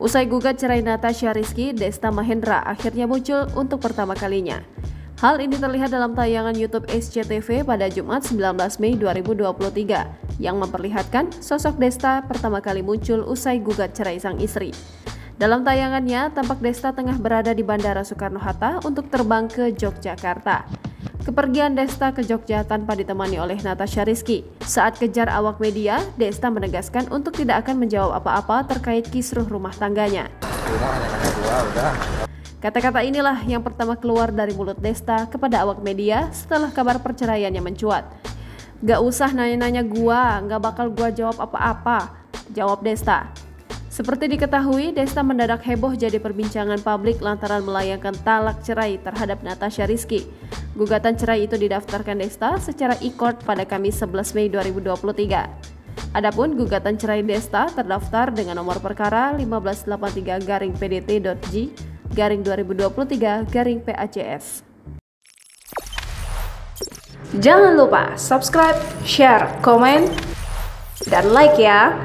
Usai gugat cerai Natasha Rizky, Desta Mahendra akhirnya muncul untuk pertama kalinya. Hal ini terlihat dalam tayangan YouTube SCTV pada Jumat 19 Mei 2023 yang memperlihatkan sosok Desta pertama kali muncul usai gugat cerai sang istri. Dalam tayangannya, tampak Desta tengah berada di Bandara Soekarno-Hatta untuk terbang ke Yogyakarta. Kepergian Desta ke Jogja tanpa ditemani oleh Natasha Rizky. Saat kejar awak media, Desta menegaskan untuk tidak akan menjawab apa-apa terkait kisruh rumah tangganya. Kata-kata inilah yang pertama keluar dari mulut Desta kepada awak media setelah kabar perceraiannya mencuat. "Gak usah nanya-nanya gua, gak bakal gua jawab apa-apa," jawab Desta. Seperti diketahui, Desta mendadak heboh jadi perbincangan publik lantaran melayangkan talak cerai terhadap Natasha Rizky. Gugatan cerai itu didaftarkan Desta secara e-court pada Kamis 11 Mei 2023. Adapun gugatan cerai Desta terdaftar dengan nomor perkara 1583-pdt.j-2023-PACS. Jangan lupa subscribe, share, komen, dan like ya!